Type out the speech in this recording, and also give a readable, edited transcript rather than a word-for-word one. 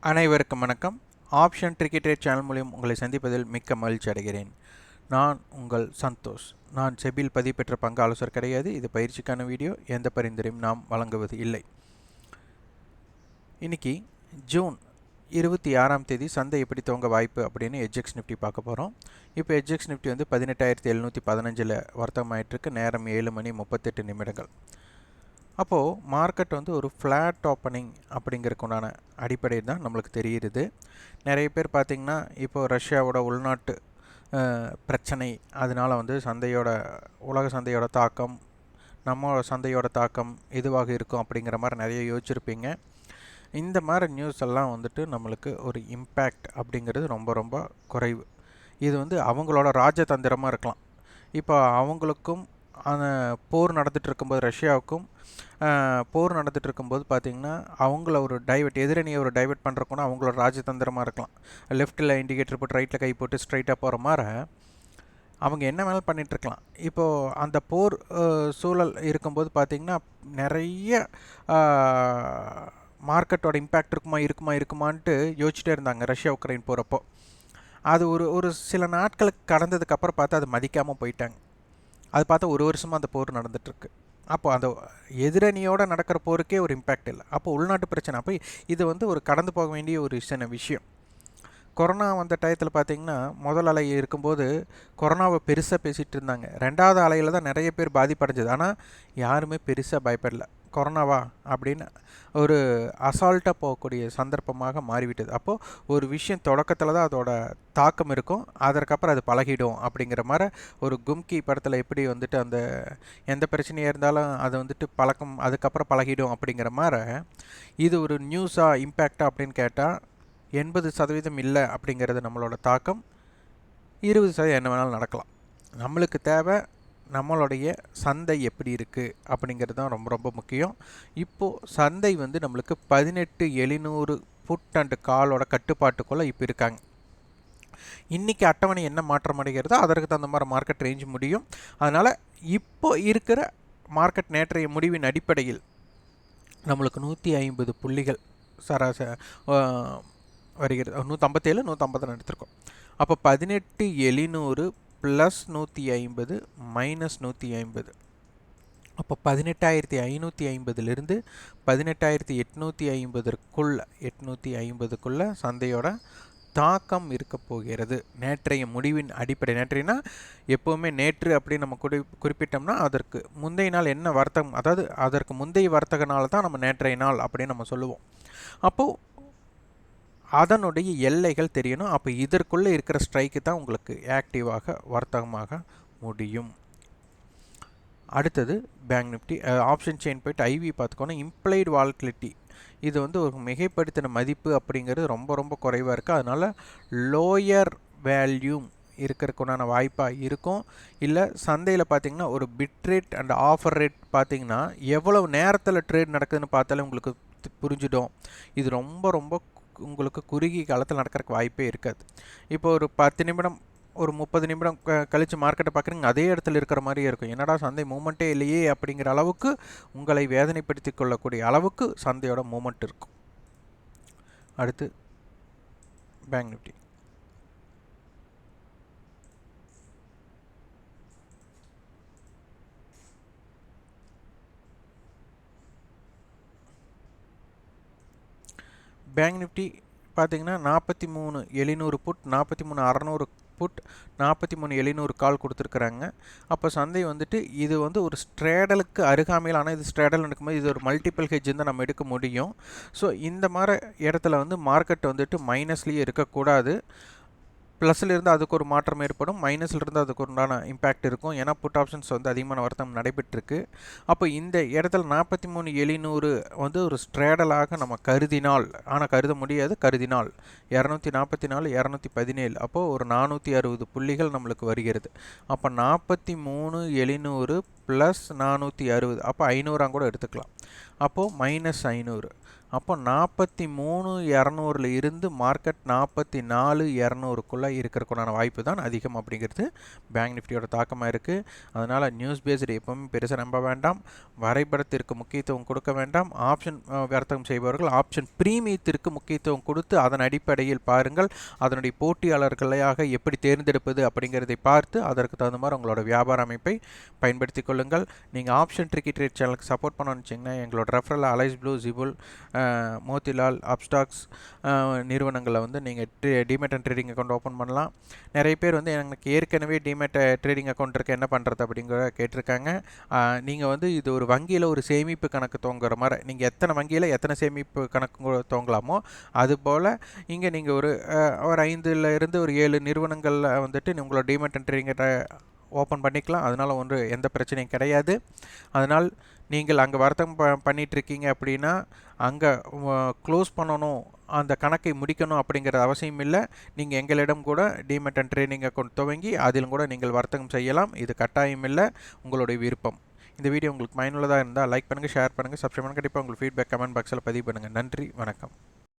அனைவருக்கும் வணக்கம். Option cricket channel மூலம் உங்களை சந்திப்பதில் மிக்க மகிழ்ச்சி அடைகிறேன். நான் உங்கள் சந்தோஷ். நான் செபியில் பதிவு பெற்ற பங்கு ஆலோசகர் கிடையாது. இது பயிற்சிக்கான வீடியோ. எந்த பரிந்துரையும் நாம் வழங்குவது இல்லை. இன்னைக்கு ஜூன் 26ஆம் தேதி சந்தை எப்படி துவங்க வாய்ப்பு அப்படின்னு எஜ்எக்ஸ் நிஃப்டி பார்க்க போகிறோம். இப்போ எஜ்எக்ஸ் நிஃப்டி வந்து 18,715 வர்த்தகமாயிட்டிருக்கு. நேரம் 7:38. அப்போது மார்க்கெட் வந்து ஒரு ஃப்ளாட் ஓப்பனிங் அப்படிங்கிறதுக்குண்டான அடிப்படை தான் நம்மளுக்கு தெரியுது. நிறைய பேர் பார்த்திங்கன்னா இப்போது ரஷ்யாவோட உள்நாட்டு பிரச்சனை, அதனால் வந்து உலக சந்தையோட தாக்கம், நம்ம சந்தையோட தாக்கம் எதுவாக இருக்கும் அப்படிங்கிற மாதிரி நிறைய யோசிச்சிருப்பீங்க. இந்த மாதிரி நியூஸ் எல்லாம் வந்துட்டு நம்மளுக்கு ஒரு இம்பேக்ட் அப்படிங்கிறது ரொம்ப ரொம்ப குறைவு. இது வந்து அவங்களோட ராஜதந்திரமாக இருக்கலாம். இப்போ அவங்களுக்கும் போர் நடந்துகிட்டு இருக்கும்போது, ரஷ்யாவுக்கும் போர் நடந்துகிட்டு இருக்கும்போது பார்த்திங்கன்னா அவங்கள ஒரு எதிரணியை ஒரு டைவெர்ட் பண்ணுறக்குன்னா அவங்களோட ராஜதந்திரமாக இருக்கலாம். லெஃப்ட்டில் இண்டிகேட்டர் போட்டு ரைட்டில் கை போட்டு ஸ்ட்ரைட்டாக போகிற மாதிரி அவங்க என்ன வேணாலும் பண்ணிகிட்ருக்கலாம். இப்போது அந்த போர் சூழல் இருக்கும்போது பார்த்திங்கன்னா நிறைய மார்க்கெட்டோட இம்பேக்ட் இருக்குமான்ட்டு யோசிச்சுட்டே இருந்தாங்க ரஷ்யா உக்ரைன் போகிறப்போ. அது ஒரு சில நாட்களுக்கு கடந்ததுக்கப்புறம் பார்த்தா அது மதிக்காமல் போயிட்டாங்க. அது பார்த்தா ஒரு வருஷமாக அந்த போர் நடந்துகிட்ருக்கு. அப்போ அந்த எதிரணியோடு நடக்கிற போருக்கே ஒரு இம்பேக்ட் இல்லை. அப்போ உள்நாட்டு பிரச்சனை. அப்போ இது வந்து ஒரு கடந்து போக வேண்டிய ஒரு விஷயம். கொரோனா வந்த டயத்தில் பார்த்திங்கன்னா முதல் அலை இருக்கும்போது கொரோனாவை பெருசாக பேசிகிட்டு இருந்தாங்க. ரெண்டாவது அலையில் தான் நிறைய பேர் பாதிப்படைஞ்சது. ஆனால் யாருமே பெருசாக பயப்படலை. கொரோனாவா அப்படின்னு ஒரு அசால்ட்டாக போகக்கூடிய சந்தர்ப்பமாக மாறிவிட்டது. அப்போது ஒரு விஷயம் தொடக்கத்தில் தான் அதோட தாக்கம் இருக்கும், அதற்கப்புறம் அது பழகிடும் அப்படிங்கிற மாதிரி ஒரு கும்கி படத்தில் எப்படி வந்துட்டு அந்த எந்த பிரச்சனையாக இருந்தாலும் அது வந்துட்டு அதுக்கப்புறம் பழகிடும் அப்படிங்கிற மாதிரி இது ஒரு நியூஸாக இம்பேக்டாக அப்படின்னு கேட்டால் 80% இல்லை அப்படிங்கிறது நம்மளோட தாக்கம். 20% என்ன வேணாலும் நடக்கலாம். நம்மளுக்கு தேவை நம்மளுடைய சந்தை எப்படி இருக்குது அப்படிங்கிறது தான் ரொம்ப ரொம்ப முக்கியம். இப்போது சந்தை வந்து நம்மளுக்கு 18,700 புட் அண்ட் காலோட கட்டுப்பாட்டுக்குள்ளே இப்போ இருக்காங்க. இன்றைக்கி அட்டவணை என்ன மாற்றம் அடைகிறதோ அதற்கு தகுந்த மாதிரி மார்க்கெட் ரேஞ்ச் முடியும். அதனால் இப்போ இருக்கிற மார்க்கெட் நேற்றைய முடிவின் அடிப்படையில் நம்மளுக்கு 150 புள்ளிகள் வருகிறது. 157 150 எடுத்திருக்கோம். அப்போ 18,700 ப்ளஸ் 150 மைனஸ் 150. அப்போ 18,550 18,850 சந்தையோட தாக்கம் இருக்க போகிறது. நேற்றைய முடிவின் அடிப்படை. நேற்றைனா எப்போவுமே நேற்று அப்படி நம்ம குறிப்பிட்டோம்னா அதற்கு முந்தைய நாள் என்ன வர்த்தகம், அதாவது அதற்கு முந்தைய வர்த்தக நாள் தான் நம்ம நேற்றைய நாள் அப்படின்னு நம்ம சொல்லுவோம். அப்போது அதனுடைய எல்லைகள் தெரியணும். அப்போ இதற்குள்ளே இருக்கிற ஸ்ட்ரைக்கு தான் உங்களுக்கு ஆக்டிவாக வர்த்தகமாக முடியும். அடுத்தது பேங்க் நிஃப்டி ஆப்ஷன் செயின் போய்ட்டு ஐவி பார்த்துக்கோன்னா இம்ப்ளைடு வாலட்டிலிட்டி இது வந்து ஒரு மிகைப்படுத்தின மதிப்பு அப்படிங்கிறது ரொம்ப ரொம்ப குறைவாக இருக்குது. அதனால் லோயர் வேல்யூம் இருக்கிறதுக்குண்டான வாய்ப்பாக இருக்கும். இல்லை சந்தையில் பார்த்திங்கன்னா ஒரு bit rate and offer rate பார்த்திங்கன்னா எவ்வளவு நேரத்தில் ட்ரேட் நடக்குதுன்னு பார்த்தாலே உங்களுக்கு புரிஞ்சிடும். இது ரொம்ப ரொம்ப உங்களுக்கு குறுகிய காலத்தில் நடக்கிறதுக்கு வாய்ப்பே இருக்காது. இப்போ ஒரு 10 நிமிடம் ஒரு 30 நிமிடம் கழித்து மார்க்கெட்டை பார்க்குறீங்க, அதே இடத்துல இருக்கிற மாதிரியே இருக்கும். என்னடா சந்தை மூமெண்ட்டே இல்லையே அப்படிங்கிற அளவுக்கு உங்களை வேதனைப்படுத்தி கொள்ளக்கூடிய அளவுக்கு சந்தையோட மூமெண்ட் இருக்கும். அடுத்து பேங்க் நிஃப்டி. பேங்க் நிஃப்டி பார்த்திங்கன்னா 43,700 புட், 43,600 புட், 43,700 கால் கொடுத்துருக்குறாங்க. அப்போ சந்தை வந்துட்டு இது வந்து ஒரு ஸ்ட்ரேடலுக்கு அருகாமையில், ஆனால் இது ஸ்ட்ரேடல் எடுக்கும்போது இது ஒரு மல்டிபிள் ஹெட்ஜ் தான் நம்ம எடுக்க முடியும். ஸோ இந்த மாதிரி இடத்துல வந்து மார்க்கெட் வந்துட்டு மைனஸ்லேயே இருக்கக்கூடாது. ப்ளஸில் இருந்து அதுக்கு ஒரு மாற்றம் ஏற்படும், மைனஸில் இருந்து அதுக்கு உண்டான இம்பேக்ட் இருக்கும். ஏன்னா புட் ஆப்ஷன்ஸ் வந்து அதிகமான வர்த்தகம் நடைபெற்றிருக்கு. அப்போ இந்த இடத்துல 43,700 வந்து ஒரு ஸ்ட்ரேடலாக நம்ம கருதினால், ஆனால் கருத முடியாது, கருதினால் 244 217 அப்போது ஒரு 460 புள்ளிகள் நம்மளுக்கு வருகிறது. அப்போ 43,700 ப்ளஸ் 460 அப்போ 500 கூட எடுத்துக்கலாம். அப்போது -500 அப்போ 43,200 இருந்து மார்க்கெட் 44,200க்குள்ளே இருக்கிறதுக்குண்டான வாய்ப்பு தான் அதிகம் அப்படிங்கிறது பேங்க் நிஃப்டியோட தாக்கமாக இருக்குது. அதனால் நியூஸ் பேஸ்டு எப்பவுமே பெருசாக நம்ப வேண்டாம். வரைபடத்திற்கு முக்கியத்துவம் கொடுக்க வேண்டாம். ஆப்ஷன் வர்த்தகம் செய்பவர்கள் ஆப்ஷன் பிரீமியத்திற்கு முக்கியத்துவம் கொடுத்து அதன் அடிப்படையில் பாருங்கள். அதனுடைய போட்டியாளர்களையாக எப்படி தேர்ந்தெடுப்பது அப்படிங்கிறதை பார்த்து அதற்கு தகுந்த மாதிரி உங்களோட வியாபார அமைப்பை பயன்படுத்தி கொள்ளுங்கள். நீங்கள் ஆப்ஷன் ட்ரிக்கி ட்ரேட் சேனலுக்கு சப்போர்ட் பண்ணணும்னு வச்சிங்கன்னா எங்களோட ரெஃபரல் அலைஸ் ப்ளூ, ஜிபுல், மோதிலால், அப்ஸ்டாக்ஸ் நிறுவனங்களில் வந்து நீங்கள் demat and trading account open பண்ணலாம். நிறைய பேர் வந்து எனக்கு ஏற்கனவே டிமேட் ட்ரேடிங் அக்கௌண்ட் இருக்குது, என்ன பண்ணுறது அப்படிங்கிற கேட்டிருக்காங்க. நீங்கள் வந்து இது ஒரு வங்கியில் ஒரு சேமிப்பு கணக்கு துவங்குற மாதிரி, நீங்கள் எத்தனை வங்கியில் எத்தனை சேமிப்பு கணக்கு துவங்கலாமோ அதுபோல் இங்கே நீங்கள் ஒரு 5லேருந்து ஒரு 7 நிறுவனங்களில் வந்துட்டு உங்களோட டிமேட் அண்ட் ட்ரேடிங் ஓப்பன் பண்ணிக்கலாம். அதனால் எந்த பிரச்சனையும் கிடையாது. அதனால் நீங்கள் அங்கே வர்த்தகம் பண்ணிகிட்ருக்கீங்க அப்படின்னா அங்கே க்ளோஸ் பண்ணணும், அந்த கணக்கை முடிக்கணும் அப்படிங்கிற அவசியம் இல்லை. நீங்கள் எங்களிடம் கூட டிமேட் அண்ட் ட்ரேடிங் அக்கௌண்ட் துவங்கி அதிலும் கூட நீங்கள் வர்த்தகம் செய்யலாம். இது கட்டாயம் இல்லை, உங்களுடைய விருப்பம். இந்த வீடியோ உங்களுக்கு பயனுள்ளதாக இருந்தால் லைக் பண்ணுங்கள், ஷேர் பண்ணுங்கள், சப்ஸ்கிரைப் பண்ணுங்கள். கண்டிப்பாக உங்களுக்கு ஃபீட்பேக் கமெண்ட் பாக்ஸில் பதிவு பண்ணுங்கள். நன்றி, வணக்கம்.